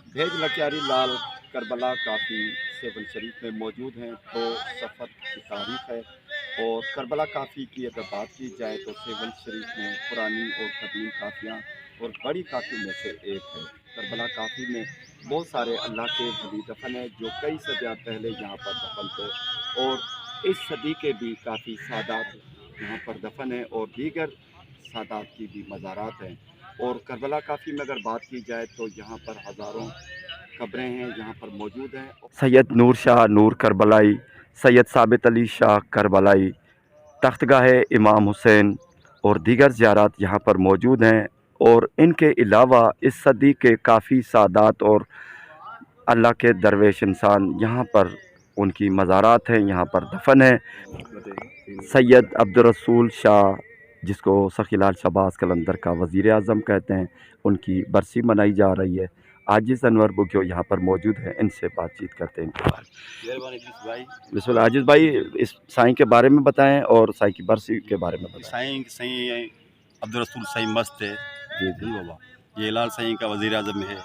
भेज लक्यारी लाल करबला काफ़ी सेवन शरीफ में मौजूद हैं। तो सफ़र की तारीख है और करबला काफ़ी की अगर बात की जाए तो सेवन शरीफ में पुरानी और कदीम काफ़ियाँ और बड़ी काफ़ी में से एक है। करबला काफ़ी में बहुत सारे अल्लाह के वली दफन है जो कई सदियाँ पहले यहाँ पर दफन थे और इस सदी के भी काफ़ी सादात यहाँ पर दफन है और दीगर सादात की भी मज़ारात हैं। और करबला काफ़ी में अगर बात की जाए तो यहाँ पर हज़ारों कब्रें हैं जहाँ पर मौजूद हैं। सैयद नूर शाह नूर करबलाई, सैयद साबित अली शाह करबलाई, तख्तगाह इमाम हुसैन और दीगर ज़ियारात यहाँ पर मौजूद हैं। और इनके अलावा इस सदी के काफ़ी सादात और अल्लाह के दरवेश इंसान यहाँ पर उनकी मज़ारात हैं, यहाँ पर दफन है। सैयद अब्दुर्रसूल शाह जिसको सखी लाल शहबाज कलंदर का वज़ीर आज़म कहते हैं, उनकी बरसी मनाई जा रही है। आजिज़ अनवर बुग्यो यहाँ पर मौजूद हैं, इनसे बातचीत करते हैं इनके बारे में। बिस्मिल्लाह आजिज़ भाई, इस साईं के बारे में बताएं और साईं की बरसी के बारे में बताएं। साईं साईं अब्दुल साईं मस्त है जी जी बाबा। ये लाल साईं का वज़ीर आज़म है।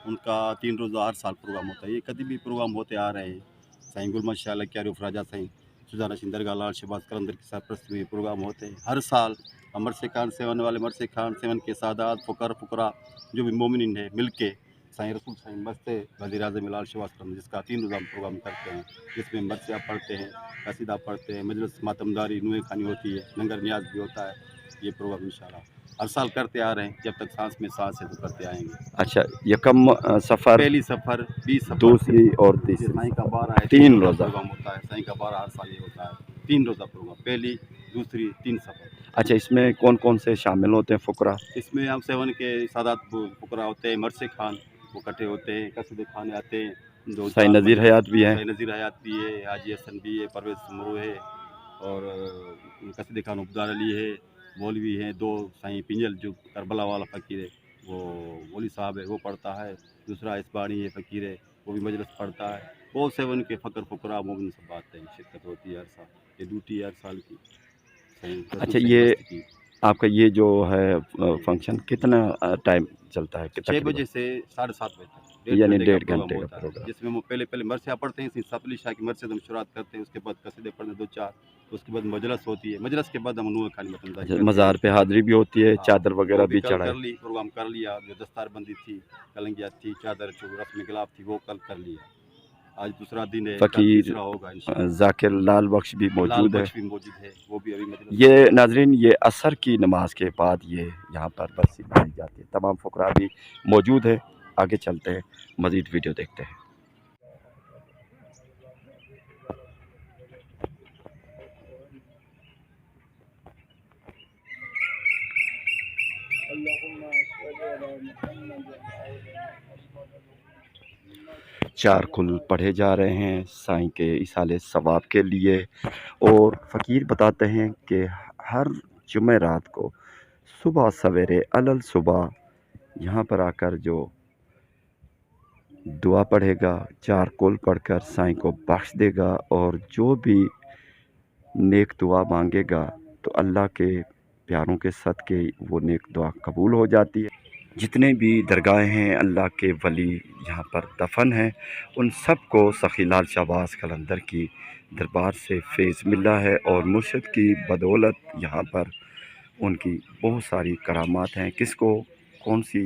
उनका 3 रोज़ा हर साल प्रोग्राम होता है। ये कभी भी प्रोग्राम होते आ रहे हैं। साईं गुल माशाह क्या रूफ राजा साईं सुजाना सिंह दरगाह लाल शहबाज कलंदर की सरपरस्ती में प्रोग्राम होते हैं हर साल। मरसे खान सेवन वाले मरसे खान सेवन के सादात फ़ुकरा जो भी मोमिन है मिल के साईं रसूल साईं मस्त वज़ीर आज़म लाल शहबाज कलंदर जिसका 3 रोज़ा प्रोग्राम करते हैं, जिसमें मरसिया पढ़ते हैं, कसीदा पढ़ते हैं, मजलिस मातमदारी नुए खानी होती है, लंगर न्याज भी होता है। ये प्रोग्राम इंशाल्लाह हर साल करते आ रहे हैं, जब तक सांस में सांस है तो करते आएंगे। अच्छा, यकम सफ़र, पहली सफ़र 20 सफ़र दूसरी और ये तीसरी साईं का सफ़र, 12 है, 3 3 रोज़ा रोज़ा। प्रोग्राम होता है। साईं का 12 हर साल ये होता है, 3 रोज़ा प्रोग्राम, पहली दूसरी 3 सफ़र। अच्छा, इसमें कौन कौन से शामिल होते हैं फ़ुकरा? इसमें हम सेवन के सादात फुकरा होते हैं, मरसे खान वो इकट्ठे होते हैं, कसीदे खाने आते हैं, दो साईं चार नज़ीर मजलिस। हयात भी हैं। साईं नज़ीर हयात भी है, हाजी हसन भी है, परवेज़ समरू है और कसीदे खान उबदार अली है, मौलवी हैं 2, साईं पिंजल जो करबला वाला फ़कीर है वो मौलवी साहब है वो पढ़ता है, दूसरा इस्बानी है फ़कीर है वो भी मजलिस पढ़ता है। वो सेवन के फ़कर फुकरा मोमिन सब बात है, शिरकत होती है हर साल। ये ड्यूटी है हर साल की साईं रसूल अच्छा, साईं ये मस्त की। आपका ये जो है फंक्शन कितना टाइम चलता है कि 6 तकरीबन? बजे से 7:30 बजे तक 1.5 यानी घंटे का 1.5 प्रोग्राम घंटे का होता है, प्रोग्राम। जिसमें वो पहले मरसिया पढ़ते हैं, सतली शाह की मरसे हम शुरुआत करते हैं, उसके बाद कसीदे पढ़ने 2-4, उसके बाद मजलिस होती है, मजलिस के बाद हम नूह खानी मतमदारी अच्छा, करते मज़ार हैं। पे हाज़िरी भी होती है, हाँ, चादर वो वगैरह भी भी कल कर चढ़ाई? ली, प्रोग्राम कर लिया, जो दस्तारबंदी थी, कलंगियात थी, चादर जो रस्म गिलाफ थी वो कल कर लिया। आज दूसरा दिन है, कल फ़कीर तीसरा होगा इंशाल्लाह। ज़ाकिर लाल बख्श भी लाल मौजूद है। बख्श भी मौजूद है, वो भी अभी मजलिस ये में है। नाज़रीन, ये असर की नमाज के बाद ये यहाँ पर बरसी मनाई जाती है। तमाम फ़ुकरा भी मौजूद है। आगे चलते हैं, मज़ीद वीडियो देखते हैं। 4 कुल पढ़े जा रहे हैं साईं के इसाले सवाब के लिए। और फ़कीर बताते हैं कि हर जुमेरात को सुबह सवेरे अलल सुबह यहाँ पर आकर जो दुआ पढ़ेगा, 4 कुल पढ़कर साईं को बख्श देगा और जो भी नेक दुआ मांगेगा तो अल्लाह के प्यारों के सदके वो नेक दुआ कबूल हो जाती है। जितने भी दरगाहें हैं अल्लाह के वली यहाँ पर दफन हैं, उन सब को सखी लाल शहबाज कलंदर की दरबार से फैज़ मिला है और मुर्शिद की बदौलत यहाँ पर उनकी बहुत सारी करामात हैं। किसको कौन सी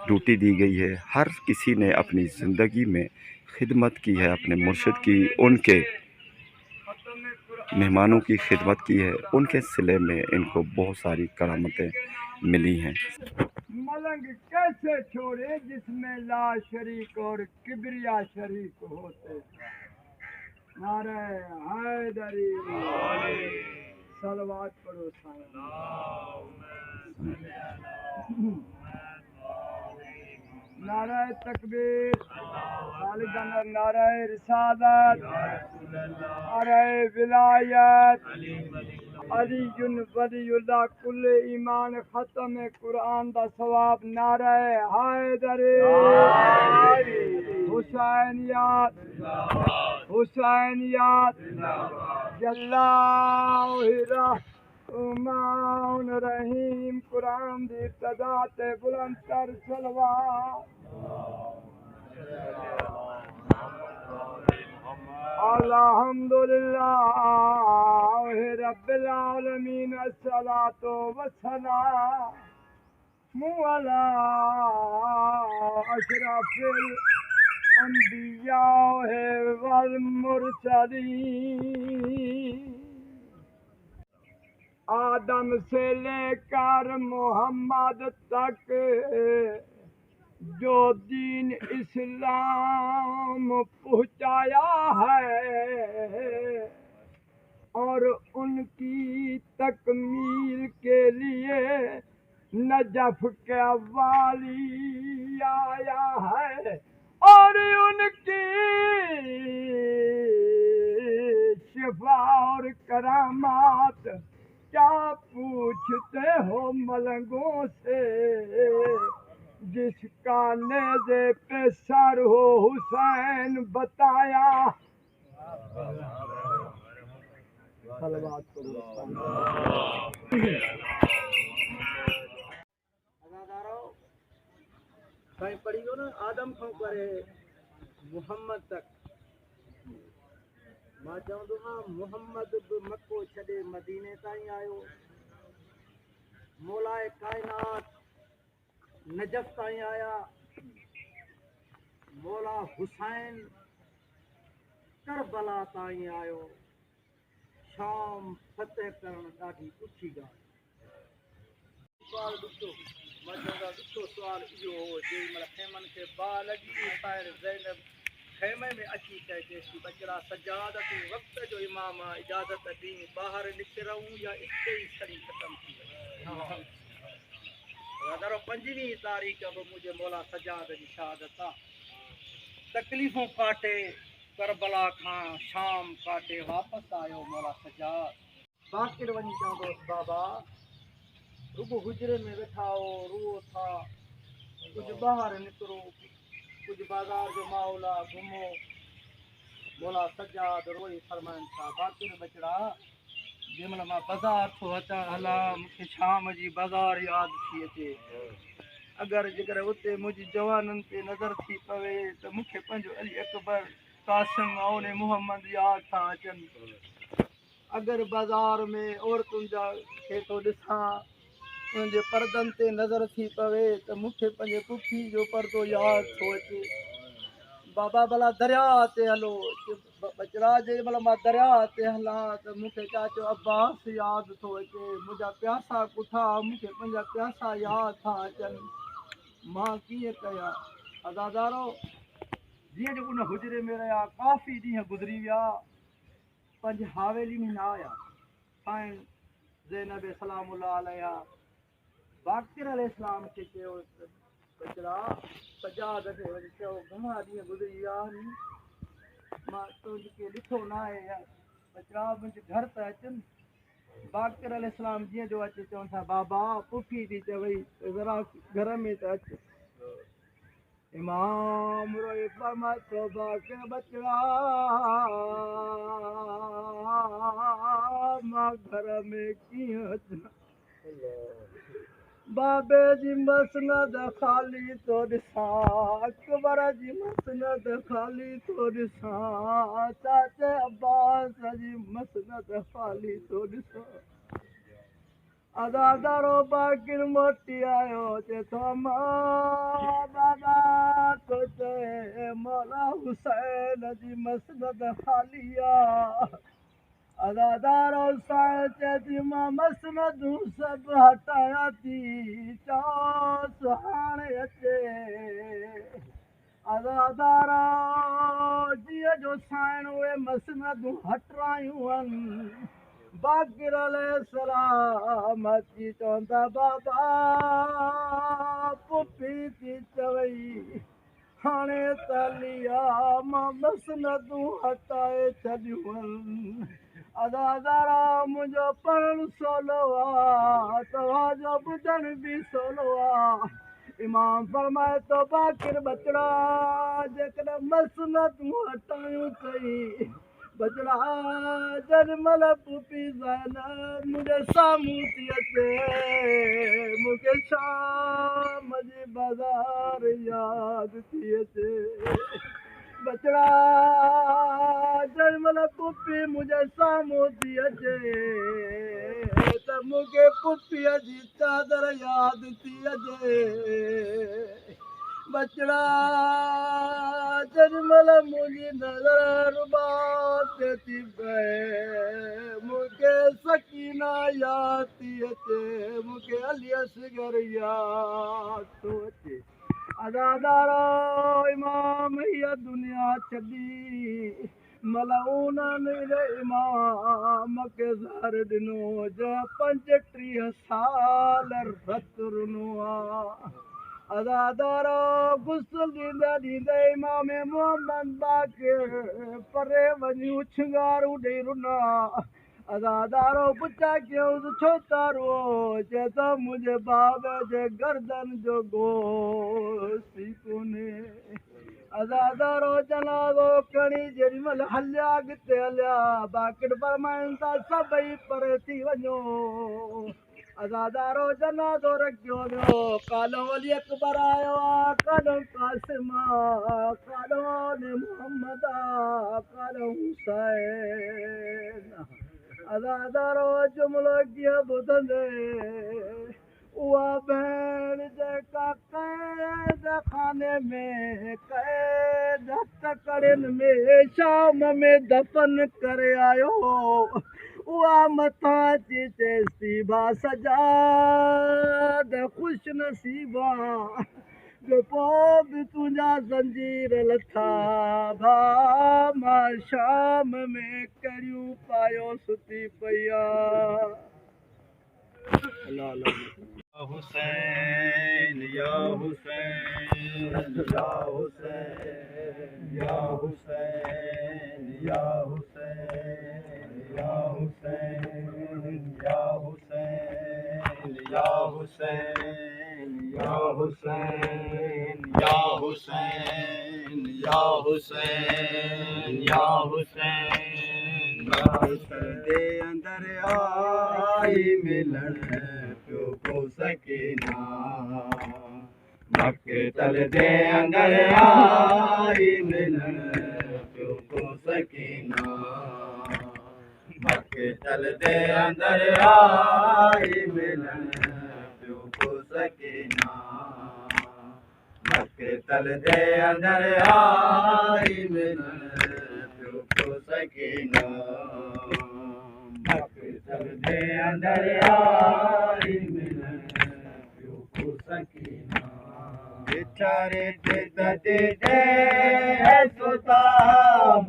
ड्यूटी दी गई है, हर किसी ने अपनी ज़िंदगी में खिदमत की है अपने मुर्शिद की, उनके मेहमानों की खिदमत की है, उनके सिले में इनको बहुत सारी करामतें मिली हैं। मलंग कैसे छोड़े जिसमें ला शरीक और किबरिया शरीक होते। नारे हैदरी सलवात पढ़ो नारे तकबीर नारे रिसालत नारे विलायत अलीयुन वलीउल्लाह कुल ईमान खत्म कुरान दा सवाब नारे हैदरी हुसैनियत हुसैनियत जल्लाहिरा उमान रहीम कुरान दी इब्तदा ते बुलंद कर सलवात अल्हम्दुलिल्लाह रब्बिल आलमीन अस्सलातु वस्सलामु अला अशरफिल अंबिया वल मुरसलीन। आदम से लेकर मोहम्मद तक जो दीन इस्लाम पहुँचाया है और उनकी तकमील के लिए नजफ के वाली आया है और उनकी शिफा और करामात क्या पूछते हो मलंगों से, जिसका नेज़े पे सर हो हुसैन बताया। कहीं पढ़ी हो ना आदम खां करे मुहम्मद तक। मां चवंदो हाँ मुहम्मद बि मको छॾे मदीने ताईं आयो, मौलाए काइनात नजफ ताईं आया, मौला हुसैन करबला ताईं आयो, शाम फतेह करण ॾाढी ॾुखी ॻाल्हि। सुवाल ॾुखो मां चवंदा ॾुखो सुवाल इहो हो जेॾीमहिल खेमनि खे बाहि लॻी साहिर ज़ैनब खेमे में अची चइजे थी बचड़ा सजाद तूं वक़्त जो इमाम आहे, इजाज़त ॾी ॿाहिरि निकिरूं या इते ई छड़ी ख़तमु थी वई। दादा 5वीं तारीख़ बि मुंहिंजे मौला सजाद जी शहादत आहे। तकलीफ़ूं काटे करबला खां शाम काटे वापसि आयो मौला सजाद। बाक़िर वञी चवंदोसि बाबा रुगो हुजरे में वेठा हो रुओ था, कुझु ॿाहिरि निकिरो, कुझु बाज़ार जो माहौल आहे घुमो। मौला सजाद रोई फरमाइनि था बाक़िर बचड़ा जंहिंमहिल मां बाज़ार थो अचां हलां मूंखे शाम जी बाज़ार यादि थी अचे। अगरि जेकर उते मुंहिंजी जवाननि ते नज़र थी पवे त मूंखे पंहिंजो अली अकबर कासिम औन मुहम्मद यादि था अचनि। अगरि बाज़ार में औरतुनि जा खे थो ॾिसां उनजे परदनि ते नज़र थी पवे त मूंखे पंहिंजे पुफी जो परदो यादि थो अचे। बाबा भला दरिया ते हलो, बचड़ा जेॾीमहिल मां दरिया ते हलां त मूंखे चाचो अब्बास यादि थो अचे, मुंहिंजा प्यासा कुठा मूंखे पंहिंजा प्यासा यादि था अचनि। मां कीअं कयां अदादारो। जीअं जो उन हुजरे में रहिया काफ़ी ॾींहं गुज़री विया, पंहिंजी हावेली में न आया। साईं ज़ैनब सलामुल्लाह अलैहा बाक़िर अलैहिस्सलाम खे चयो बचड़ा सजाद खे वरी चयो घणा ॾींहं गुज़री विया आहिनि, मां तुंहिंजे ॾिठो न आहे यार, बचड़ा मुंहिंजे घर त अचनि। बाक़िर अलैहिस्सलाम जीअं जो अचे चवनि था बाबा पुफी थी चवई ज़रा घर में त अच। इमाम रोई फरमाए थो बाक़िर बचड़ा मां घर में कीअं अचां, बाबे जी मसनद ख़ाली तो ॾिसां, अकबर जी मसनद ख़ाली तो ॾिसां, चाचे अब्बास जी मसनद ख़ाली तो ॾिसां। अदादारो बाक़िर मोटी आयो चए थो मां बाबा तो चए मौला हुसैन जी मसनद ख़ाली आहे। अदादारो साईं चए थी मां मसनदूं सभु हटाया थी, चओसि हाणे अचे। अदादारो जीअं जो साईं उहे मसनदूं हटायूं आहिनि, बाक़िर अलैहिस्सलाम अची चवंदा बाबा पुफी थी चवई हाणे त लिया मां मसनदूं हटाए छॾियूं आहिनि। अदादारा मुंहिंजो पढ़णु सवलो आहे, तव्हांजो ॿुधणु बि सवलो आहे। इमाम फरमाए थो बाक़िर बचड़ा जेकॾहिं मसनदूं हटायूं अथई बचड़ा जेॾीमहिल पुफी ज़ैनब मुंहिंजे साम्हूं थी अचे मूंखे शाम जी बाज़ार यादि थी अचे। बचड़ा जन्मल पुपी मुझे साम्हूं थी अचे त मूंखे पुपीअ जी चादर यादि थी अचे बचड़ा जन्मल मुंहिंजी नज़र रुबात थी पए मूंखे सकीना यादि थी अचे मूंखे अली असगर यादि थो अचे अदादारो इमाम हीअ दुनिया छॾी मलऊननि इमाम खे ज़हर ॾिनो जो 35 साल रत रुनो आहे अदादारो गुस्ल ॾींदे ॾींदे इमाम मोहम्मद बाक़िर परे वञी उछंगारूं ॾेई रुना अदादारो पुछा कयूंसि छो तारो चए थो मुंहिंजे बाब जे गर्दन जो गोश्त कोन्हे अदादारो जनाज़ो खणी जेॾीमहिल हलिया अॻिते हलिया बाक़िर फरमाइनि था सभई परे थी वञो अदादारो जनाज़ो रखियो वियो कालो अली अकबर आयो आहे कालो कासिम आहे कालो मोहम्मद आहे कालो हुसैन अदादारो जुमिलो कीअं ॿुधंदे उहा भेण जेका क़ैद खाने में क़ैद तकड़ियुनि में शाम में दफ़न करे आयो उहा मथां अची चएसि थी भा सजाद ख़ुशि नसीबा जो पोइ बि तुंहिंजा ज़ंजीर लथा भा मां शाम में कड़ियूं पायो सुती पई हुसैन या हुसैन या हुसैन या हुसैन या हुसैन या हुसैन या हुसैन या हुसैन या हुसैन या हुसैन या हुसैन या हुसैन दे अंदर आई मिलन पियो को सकीना मक़तल दे अंदर आई मिलन पियो को सकीना मक़तल दे अंदर आई मिलन पियो को सकीना मक़तल दे अंदर आई मिलन पियो को सकीना मक़तल दे अंदर आई मिलन पियो को सकीना बेचारे ते दे सुता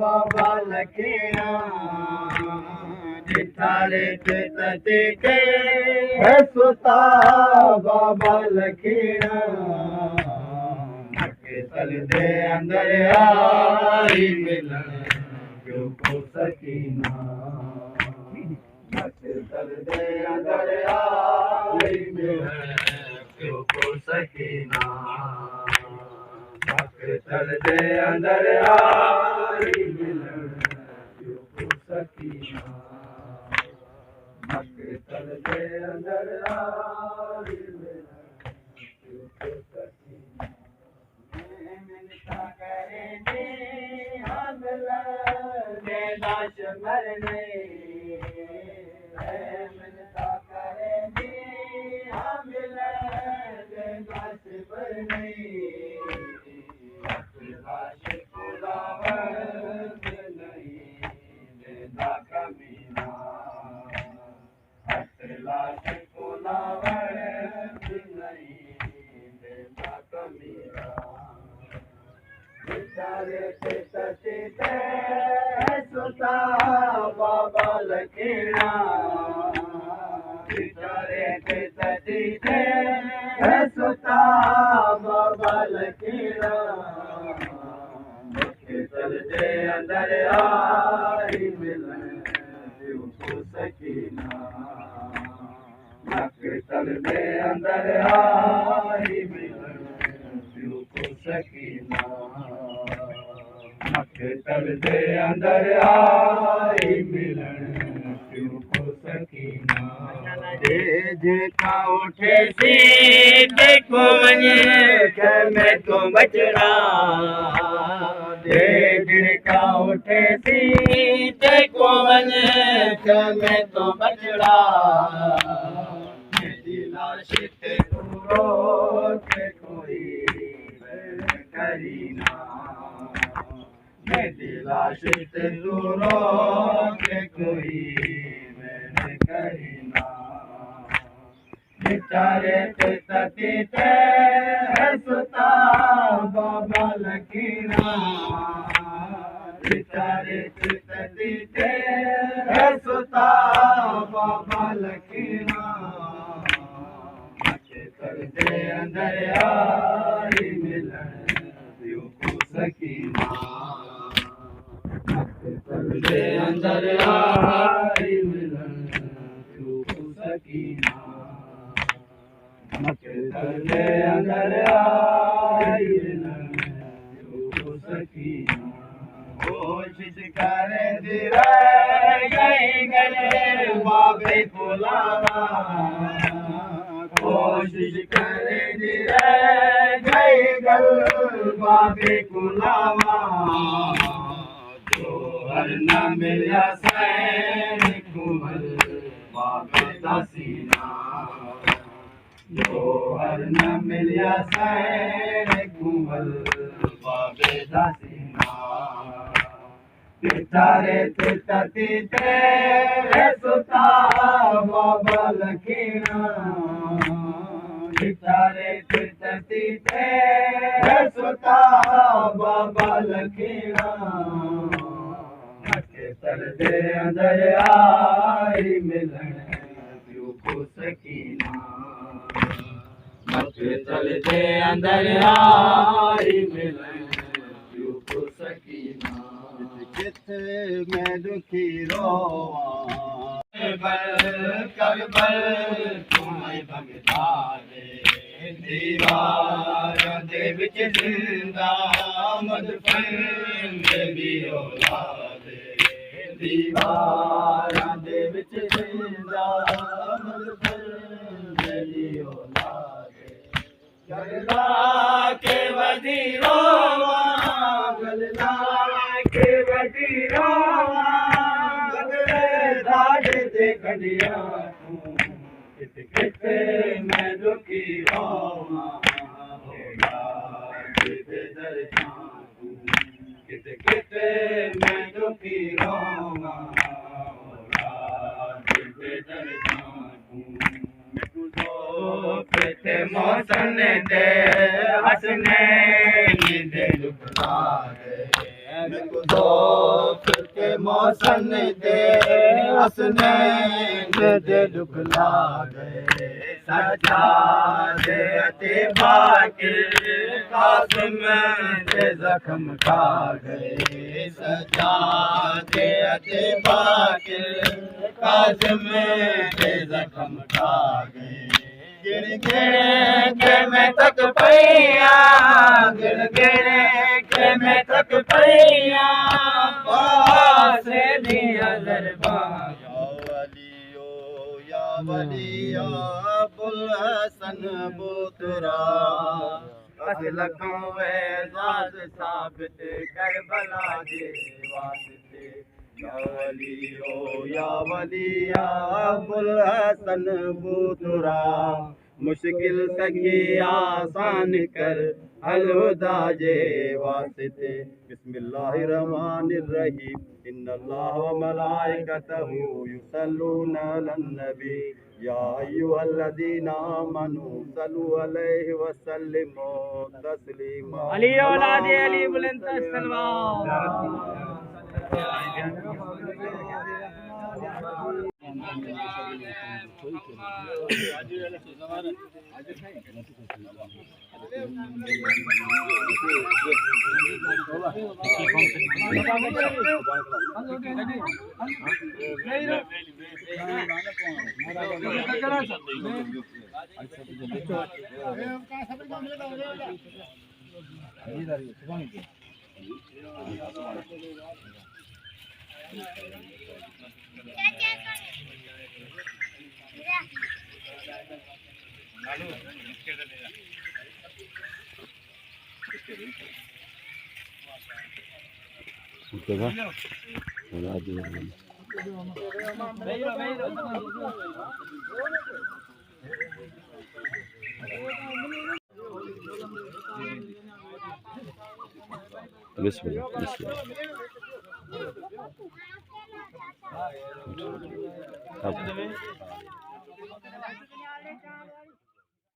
बाबा लखीना बेचारे ते दे सुता बाबा लखीना मक़तल दे अंदर आई मिलन पियो को सकीना मक़तल दे अंदर आई मिलन पियो को सकीना मक़तल दे अंदर आई मिलन पियो को सकीना मक़तल दे अंदर आई मिलन पियो को सकीना मिनता करेंगे हमला दे लाश मरने मिनता करेंगे हमला दे लाश मरने लाश खुदावंद नहीं देता कमीना लाश खुदावंद नहीं देता कमीना बेचारे ते सचे सुता बाबा लखीना बेचारे ते सचे सुता बाबा लखीना मक़तल दे अंदर आई मिलन पियो को सकीना मक़तल दे अंदर आई मिलन पियो को सकीना मक़तल दे अंदर आई मिलन पियो को सकीना जेका उठे सी देखो वञे में तो बचड़ा दे सीते को वञ में तो बचड़ा मेरी लाश ते पूरो के कोई करीना मेरी लाश ते पूरो के कोई करीना बेचारे ते तती ते सुता बाबा लकीना बेचारे ते तती ते सुता बाबा लकीना मके तरदे अंदर आई मिलन दियो को सकीना मके तरदे अंदर आई मिलन दियो को सकीना मके तरदे अंदर आई मिलन दियो को सकीना कोशिश करे दिरा गई गले बाबे बुलावा कोशिश करे दिरा गई गल बाबे बुलावा जो हर न मिला सैन कुमल बाबे दासीना जो हर न मिला सैन कुमल बाबे दासीना बेचारे ते तती ते सुता बाबा लकीना बेचारे ते तती ते सुता बाबा लकीना मके तरदे अंदर आई मिलन दियो को सकीना मके तरदे अंदर आई मिलन दियो को सकीना किथे मैं दुखी रोवा करबल तुम्हें भगतारे दीवार दे विच जिंदा मदफन भी औलादे दीवार दे विच जिंदा मदफन भी औलादे गलला के वजीरो गलला के वजीरो कड़िया कित कित मैं दुखी रोवा कित कित मैं दुखी रोवा कित मौसन दे हसने दे दुखला दे के मौसन दे हसने दे दुखला दे सजा दे अते बाकी कासिम दे जख्म खा गए सजा दे अते बाकी कासिम दे जख्म खा गए गिण गिण के मैं तक पैया गिण गिण के मैं तक पैया पासे दिया दरबा या वलिया बुल हसन बुतरा लखों एजाज साबित करबला के वास्ते या वलिया बुल हसन बुतरा मुश्किल सखी आसान कर अलहुदा जे वास्ते बिस्मिल्लाहिर्रहमानिर्रहीम इन्नल्लाह व मलाइकतहु युसल्लूना अलन नबी या अय्युहल्लज़ीना आमनू सल्लु अलैहि व सल्लिमू तस्लीमा अली औलाद अली बुलंद सलवात उसके बाद बिस्मिल्लाह बिस्मिल्लाह। अब